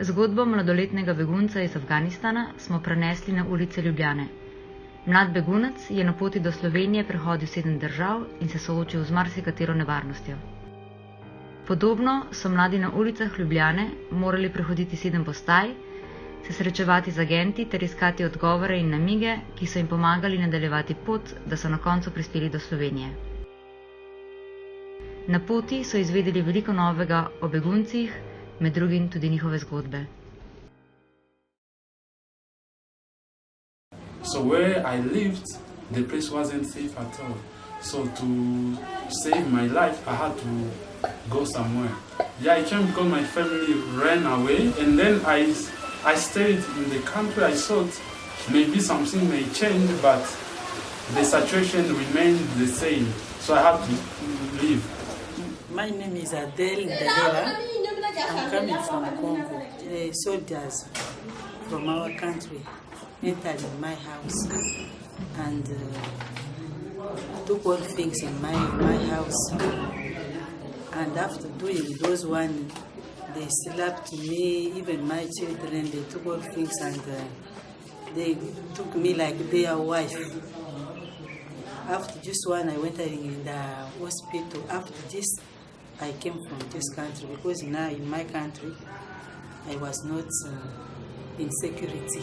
Zgodbo mladoletnega begunca iz Afganistana smo prenesli na ulice Ljubljane. Mlad begunec je na poti do Slovenije prehodil 7 držav in se soočil z marsikatero nevarnostjo. Podobno so mladi na ulicah Ljubljane morali prehoditi 7 postaj, se srečevati z agenti ter iskati odgovore in namige, ki so jim pomagali nadaljevati pot, da so na koncu prispeli do Slovenije. Na poti so izvedeli veliko novega o beguncih, med drugim tudi njihove zgodbe. So where I lived, the place wasn't safe at all. So to save my life, I had to go somewhere. Yeah, I came because my family ran away, and then I stayed in the country. I thought maybe something may change, but the situation remained the same. So I had to leave. My name is Adele. I'm coming from Congo. The soldiers from our country entered in my house and took all things in my house. And after doing those one, they slapped me, even my children. They took all things and they took me like their wife. After this one, I went in the hospital. After this, I came from this country because now in my country, I was not in security.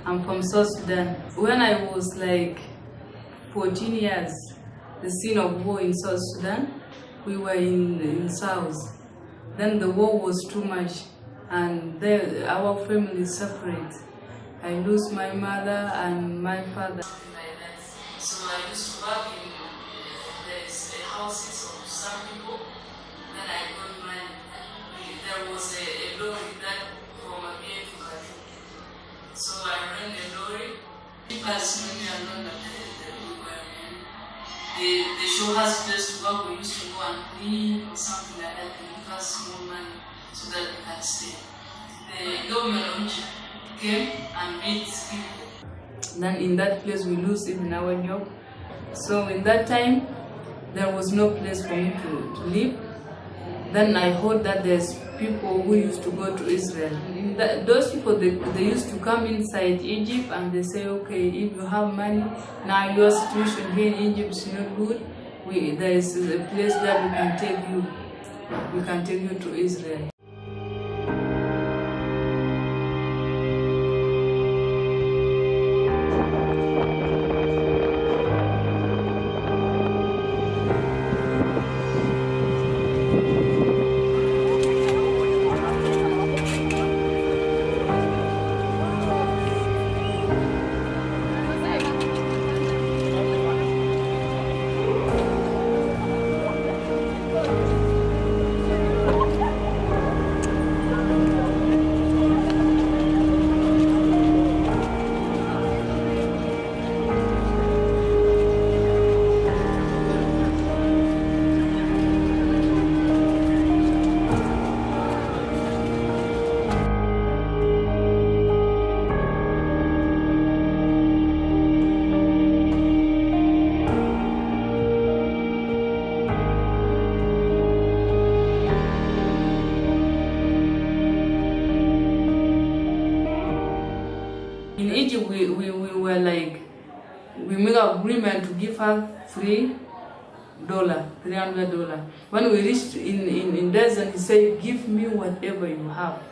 I'm from South Sudan. When I was like 14 years, the scene of war in South Sudan, we were in South. Then the war was too much and our family separate. I lose my mother and my father. So I used to work in the houses of some people. Then I got money. There was a lorry that from a to Khartoum. So I ran the lorry. Personally, I'm not they show us place to work. We used to go and clean or something like that. They give us small money so that we can stay. The government came and met people. Then in that place we lose even our job. So in that time there was no place for me to live. Then I heard that there's people who used to go to Israel. Those people they used to come inside Egypt and they say, okay, if you have money, now your situation here in Egypt is not good. There is a place that we can take you. We can take you to Israel. In Egypt, we were like, we made an agreement to give her $300. When we reached in desert, he said, give me whatever you have.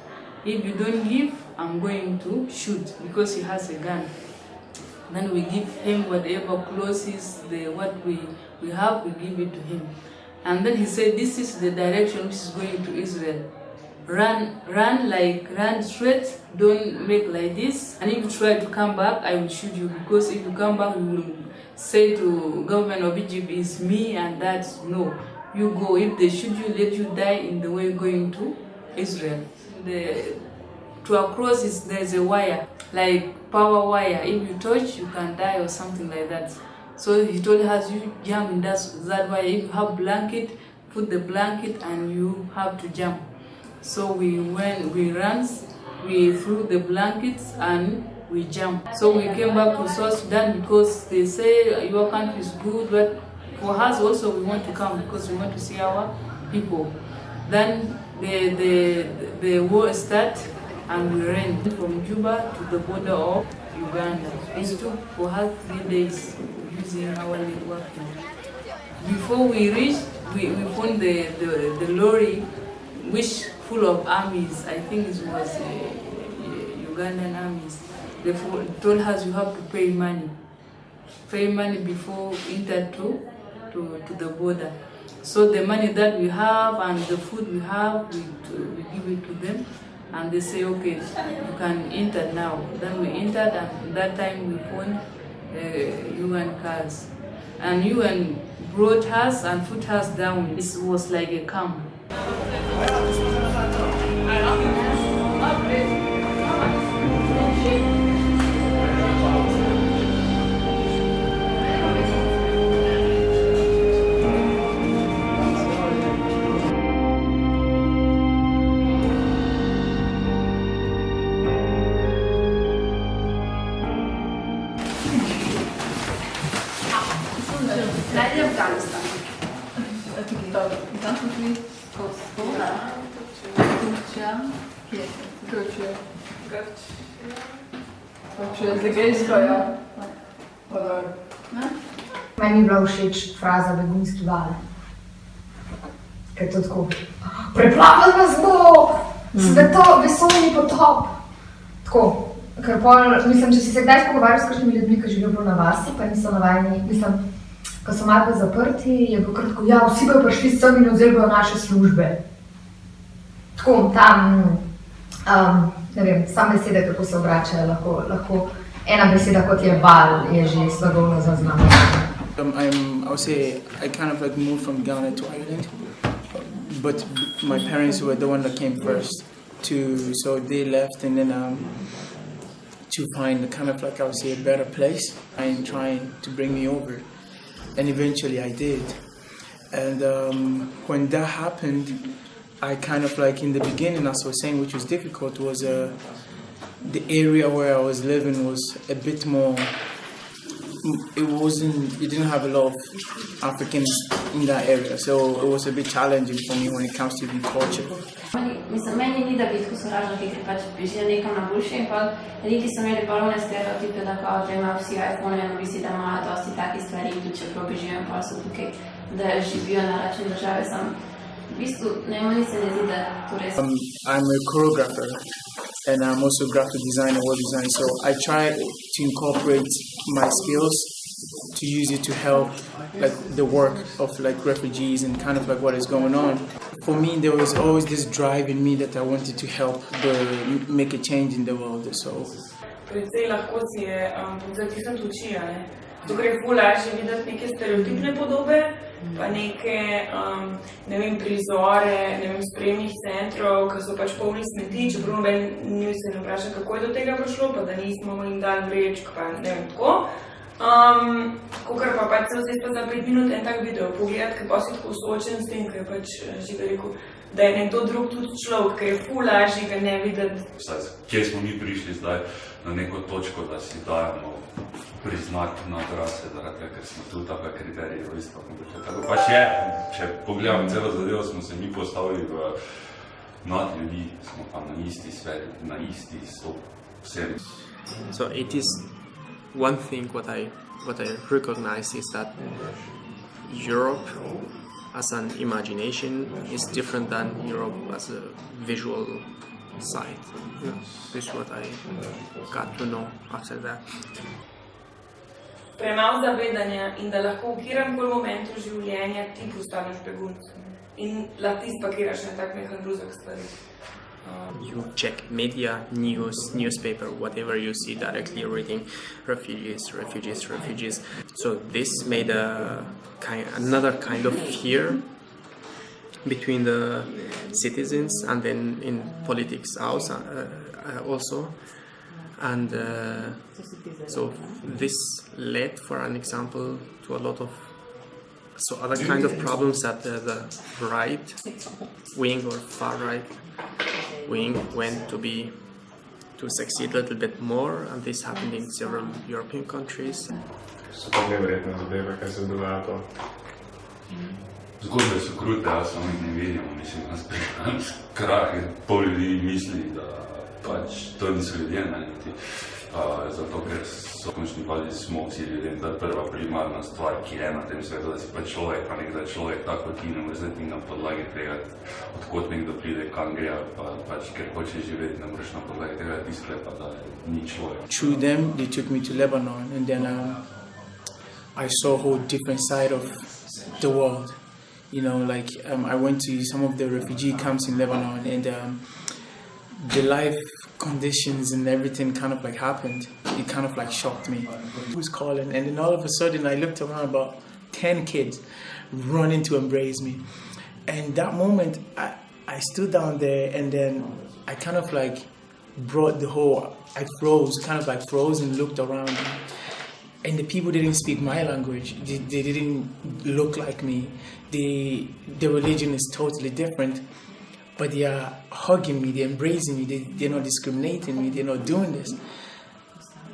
If you don't give, I'm going to shoot, because he has a gun. Then we give him whatever clothes what we have, we give it to him. And then he said, this is the direction which is going to Israel. Run straight, don't make like this. And if you try to come back, I will shoot you, because if you come back, you will say to government of Egypt, it's me and that. No, you go. If they shoot you, let you die in the way going to Israel. To cross there's a wire, like power wire. If you touch, you can die or something like that. So he told us, you jump in that wire. If you have blanket, put the blanket and you have to jump. So we ran, we threw the blankets and we jumped. So we came back to South Sudan because they say your country is good, but for us also we want to come because we want to see our people. Then the war started and we ran from Juba to the border of Uganda. It took for us 3 days using our network. Before we reached, we found the lorry which full of armies. I think it was Ugandan armies. They told us you have to pay money before enter to the border. So the money that we have and the food we have, we give it to them, and they say, okay, you can enter now. Then we entered, and that time we found UN cars, and UN brought us and put us down. It was like a camp. Meni je bila všeč fraza begunski val. Ker je to tako, preplavil nas bo, vesoljni potop. Tako, ker mislim, če si se kdaj pogovarjal s kakšnimi ljudmi, ki živijo bolj na vasi, pa niso navajeni, mislim, ko so malo zaprti, je bilo kar tako, ja, vsi bojo prišli sem in vzeli bojo naše službe. Tako, tam, ne vem, sam besede, kako se obračajo, lahko ena beseda, kot je val, je že slagovno zaznamljena. I would say I kind of like moved from Ghana to Ireland, but my parents were the one that came first, so they left, and then to find kind of like I would say a better place and trying to bring me over, and eventually I did. And when that happened, I kind of like in the beginning, as I was saying, which was difficult, was the area where I was living was a bit more. It didn't have a lot of Africans in that area, so it was a bit challenging for me when it comes to the culture. Mislim, meni ni, da bi tako sovražniki, ker pač živijo nekam na boljše, in pa neki so imeli polovne stereotipe, da imajo vsi iPhone in vsi, da imajo dosti takih stvari, in tudi čeprav bi živijo, pa so tukaj, da živijo na račun države. V bistvu, meni se ne zdi, da to res. I'm a choreographer and I'm also a graphic designer, web design, so I try to incorporate my skills to use it to help like the work of like refugees and kind of like what is going on. For me, there was always this drive in me that I wanted to help make a change in the world. So. Precej lahko si je zatisniti oči, zato ker je ful lažje videti neke stereotipne podobe, pa neke, ne vem, prizore, ne vem, sprejemnih centrov, ki so pač polni smeti, čeprav noben se ne vpraša, kako je do tega prišlo, pa da nismo jim dali vrečk, pa ne vem, tako. Kakor pa pač se vzeti pa za 5 minut en tak video pogledati, ker pa si tako soočen s tem, ker je pač že rekel, da je nekdo drug tudi človek, ker je ful lažje ga ne videti. Kje smo mi prišli zdaj na neko točko, da si dajemo priznati nad rase, zaradi tega, ker smo tu take kriterije v isto. Tako pač je, če pogledam celo zadevo, smo se mi postavili nad ljudi, smo pa na isti sferi, na isti stop vsem. So it is one thing what I recognize is that Europe as an imagination is different than Europe as a visual sight. This is what I got to know after that. premalo zavedanja in da lahko v kjerkoli momentu življenja ti postaneš begunec. In lahko ti spakiraš na tak nekaj drugih stvari. You check media, news, newspaper, whatever you see directly reading refugees. So this made another kind of fear between the citizens and then in politics also. And so this led, for an example, to a lot of other kind of problems that the right wing or far right wing went to succeed a little bit more, and this happened in several European countries. So to neverjetne zadeve, kaj se dogaja to. Zgodbe so krute, jaz samo jih ne vidimo, mislim, nas pripravljam krah in pol ljudi misli, da pač to niso ljudje, niti. Zato, ker so končni pali smo vsi ljudje, da prva primarna stvar, ki je na tem svetu, da si pa človek, pa nekdaj človek tako ti ne moreš zdaj na podlagi tega, odkot nekdo pride, kam gre, pa pač ker hoče živeti, ne moreš na podlagi tega ti sklepa, da ni človek. Through them, they took me to Lebanon, and then I saw a whole different side of the world. You know, like I went to some of the refugee camps in Lebanon, and the life conditions and everything kind of like happened. It kind of like shocked me. He was calling, and then all of a sudden I looked around, about 10 kids running to embrace me. And that moment I stood down there, and then I kind of like I froze and looked around. And the people didn't speak my language. They didn't look like me. The religion is totally different. But they are hugging me, they're embracing me, they're not discriminating me, they're not doing this.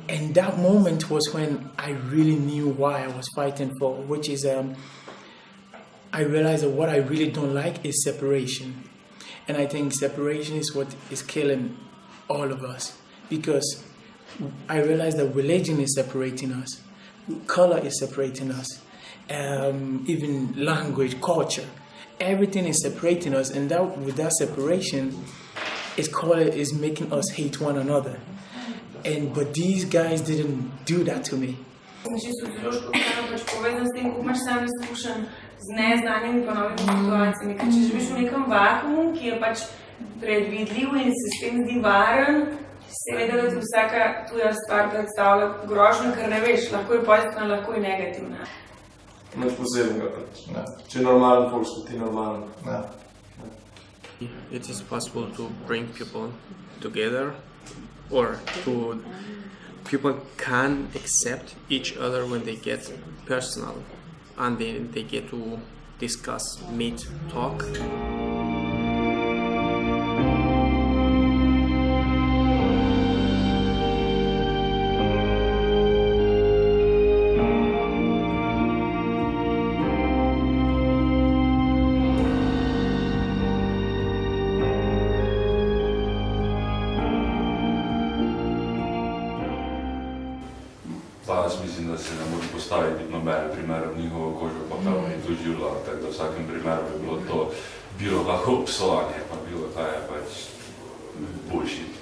And that moment was when I really knew why I was fighting for, which is I realized that what I really don't like is separation. And I think separation is what is killing all of us. Because I realized that religion is separating us, color is separating us, even language, culture. Everything is separating us, and with that separation, is making us hate one another. But these guys didn't do that to me. Čisto sociološko vprašanje pač povezano s tem, kako imaš sam izkušen z neznanimi pa novimi situacijami. Ker če živiš v nekem vakuumu, ki je pač predvidljiv in se s tem zdi varen, seveda da ti vsaka tuja stvar predstavlja grožnjo, ker ne veš, lahko je pozitivna, lahko je negativna. Nič posebnega pač. Če je normalen, folk so ti normalen. It is possible to bring people together, or people can accept each other when they get personal and they get to discuss, meet, talk. Jaz mislim, da se ne more postaviti nobene primere v njihovo kožo, pa kaj oni doživljajo, tako da v vsakem primeru bi bilo to bilo lahko obsojanje, pa bilo kaj je pač bullshit.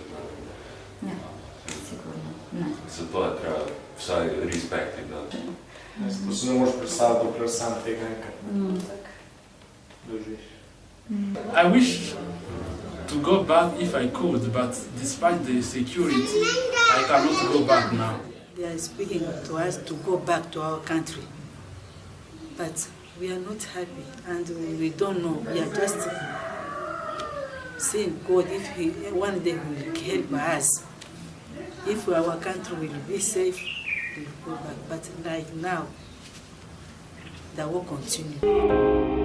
Ja, sigurno. Zato je treba vsaj respekti dati. To se ne moreš predstaviti, dokler sam tega enkrat doživiš. I wish to go back if I could, but despite the security, I cannot go back now. They are speaking to us to go back to our country. But we are not happy and we don't know. We are just saying, God, if one day will help us, if our country will be safe, we will go back. But right now, the war continues.